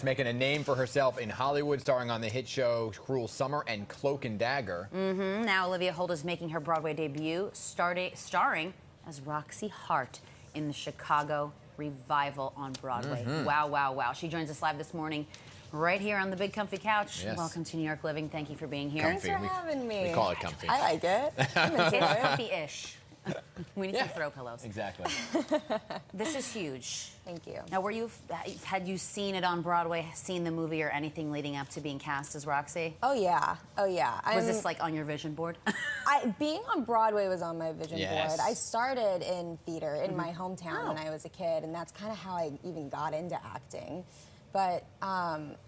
Making a name for herself in Hollywood, starring on the hit show Cruel Summer and Cloak and Dagger. Now OlivIa Holt is making her Broadway debut, starring as Roxie Hart in the Chicago revival on Broadway. Wow, wow, wow. She joins us live this morning right here on the big comfy couch. Yes. Welcome to New York Living. Thank you for being here. Comfy. Thanks for having me. We call it comfy. I like it. I'm into It's it. comfy-ish. We need some throw pillows. Exactly. This is huge. Thank you. Now, had you seen it on Broadway, seen the movie or anything leading up to being cast as Roxie? Oh yeah. Oh yeah. Was this like on your vision board? Being on Broadway was on my vision Yes. board. I started in theater in my hometown when I was a kid, and that's kind of how I even got into acting. But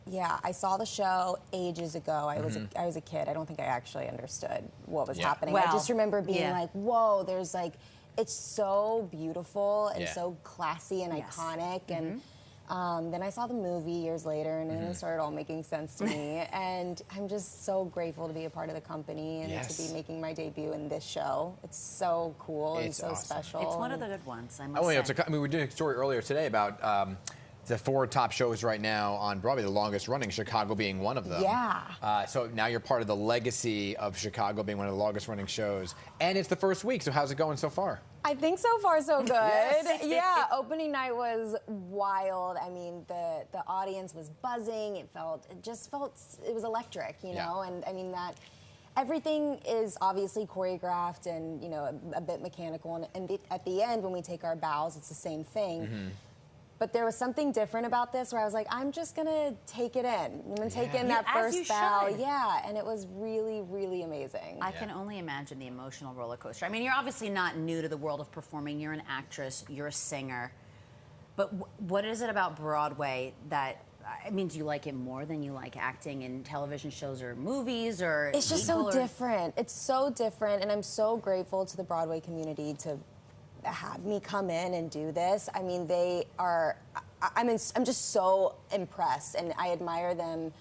yeah, I saw the show ages ago. I was a kid. I don't think I actually understood what was happening. Well, I just remember being like, "Whoa!" There's like, it's so beautiful and so classy and iconic. And then I saw the movie years later, and then it started all making sense to me. And I'm just so grateful to be a part of the company and to be making my debut in this show. It's so cool and so special. It's one of the good ones, I must say. We were doing a story earlier today about the 4 top shows right now on Broadway, the longest running, Chicago being one of them. Yeah. So now you're part of the legacy of Chicago being one of the longest running shows. And it's the first week, so how's it going so far? I think so far so good. Yes. Yeah, opening night was wild. I mean, the audience was buzzing. It was electric, you know? And I mean everything is obviously choreographed and, you know, a bit mechanical. And at the end, when we take our bows, it's the same thing. But there was something different about this where I was like, I'm just gonna take it in. I'm gonna take in that first bow. Yeah, and it was really, really amazing. I can only imagine the emotional roller coaster. I mean, you're obviously not new to the world of performing. You're an actress, you're a singer. But what is it about Broadway that, I mean, do you like it more than you like acting in television shows or movies or It's just so different. It's so different, and I'm so grateful to the Broadway community to have me come in and do this. I mean, I'm just so impressed, and I admire them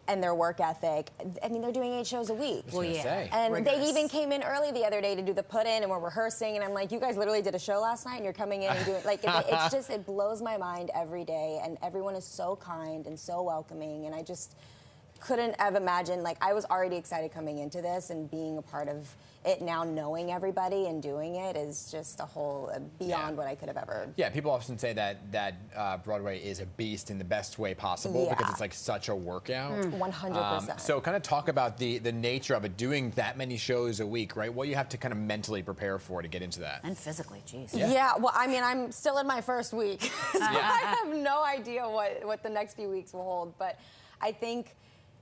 and their work ethic. I mean, they're doing 8 shows a week. Well, yeah. And they even came in early the other day to do the put-in, and we're rehearsing, and I'm like, you guys literally did a show last night, and you're coming in and doing, like, it's just, it blows my mind every day, and everyone is so kind and so welcoming, and I just couldn't have imagined, like, I was already excited coming into this, and being a part of it now, knowing everybody and doing it is just a whole beyond what I could have ever. Yeah, people often say that Broadway is a beast in the best way possible because it's like such a workout. 100%. So kind of talk about the nature of it, doing that many shows a week, right? What you have to kind of mentally prepare for to get into that. And physically, geez. Yeah, well, I mean, I'm still in my first week, so I have no idea what the next few weeks will hold, but I think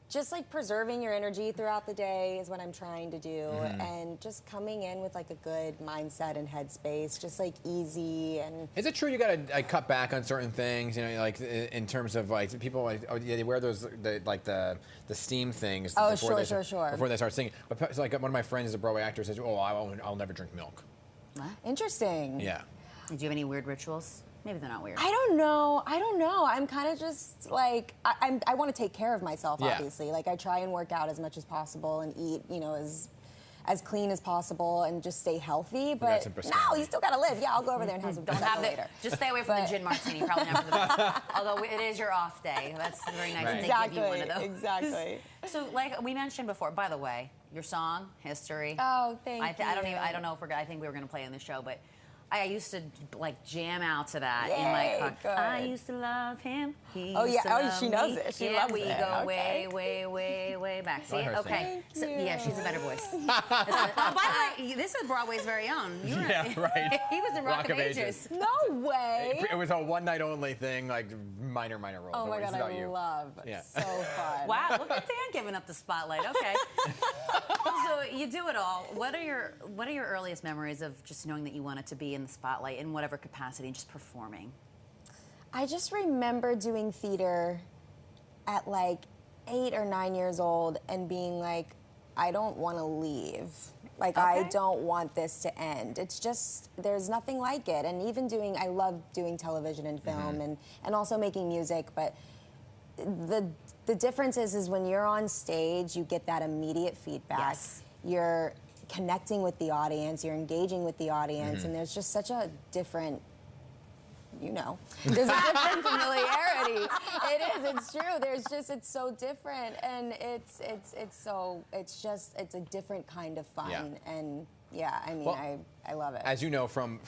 just like preserving your energy throughout the day is what I'm trying to do, and just coming in with like a good mindset and headspace, just like easy. And is it true you got to cut back on certain things? You know, like in terms of like people, like, they wear those the steam things. Oh, before sure. Before they start singing. But it's like one of my friends is a Broadway actor says, "Oh, I'll never drink milk." What? Interesting. Yeah. Do you have any weird rituals? Maybe they're not weird. I don't know. I'm kind of just like, I want to take care of myself, obviously. Like, I try and work out as much as possible and eat, you know, as clean as possible and just stay healthy. But no, you still got to live. Yeah, I'll go over there and have some donuts later. Just stay away from the gin martini. Probably never the best. Although it is your off day. That's very nice that they give you one of those. Exactly. So, like we mentioned before, by the way, your song, History. Oh, thank you. I don't know if I think we were going to play in the show, but I used to like jam out to that in Yay, my car. good. I used to love him. He Oh, used yeah. to Oh, love she knows me. it. She yeah, loves we it. go Okay. way back. See Let it? her Okay. sing. Thank you. Yeah, she's a better voice. Oh, by the way, this is Broadway's very own. Right. He was in Rock of Ages. No way. It was a one night only thing, like minor role. Oh my It's God, about I you. love. So fun. Wow, look at Dan giving up the spotlight. Okay. So you do it all. What are your earliest memories of just knowing that you wanted to be in the spotlight in whatever capacity and just performing? I just remember doing theater at like 8 or 9 years old and being like, I don't want to leave. Like, I don't want this to end. It's just, there's nothing like it. And even I love doing television and film and also making music, but the difference is when you're on stage, you get that immediate feedback. You're connecting with the audience, you're engaging with the audience, and there's just such a different you know, there's a different familiarity. It is. It's true. There's just, it's so different, and it's a different kind of fun, and yeah, I mean, well, I love it. As you know from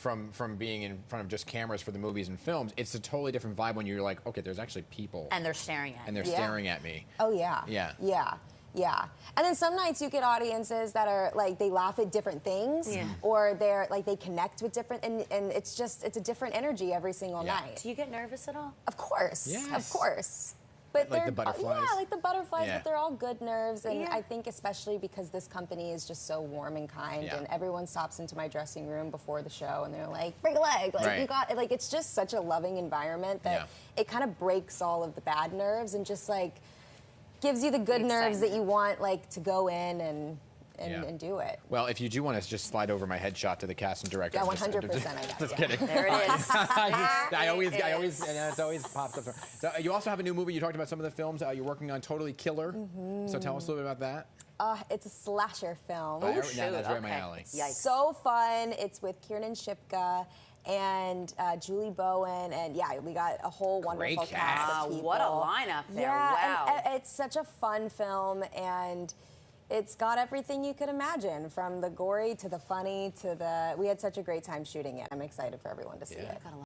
being in front of just cameras for the movies and films, it's a totally different vibe when you're like, okay, there's actually people. And they're staring at you. And they're staring at me. Oh, yeah. Yeah. Yeah. Yeah. And then some nights you get audiences that are like, they laugh at different things, or they're like, they connect with different, and it's just, it's a different energy every single night. Do you get nervous at all? Of course. Yes. Of course. But like the butterflies? Yeah, like the butterflies, but they're all good nerves. And I think especially because this company is just so warm and kind, and everyone stops into my dressing room before the show and they're like, break a leg. Like, you got, like, it's just such a loving environment that it kind of breaks all of the bad nerves and just like gives you the good nerves that you want, like, to go in and do it. Well, if you do want to just slide over my headshot to the cast and director. Yeah, 100% I got Just kidding. There it is. I always, it always pops up. So you also have a new movie. You talked about some of the films you're working on, Totally Killer. So tell us a little bit about that. It's a slasher film. Oh, shoot. That's right up my alley. Yikes. So fun. It's with Kiernan Shipka and Julie Bowen, and we got a whole wonderful cast of people. What a lineup there! Yeah, wow. and it's such a fun film, and it's got everything you could imagine, from the gory to the funny to the. We had such a great time shooting it. I'm excited for everyone to see it.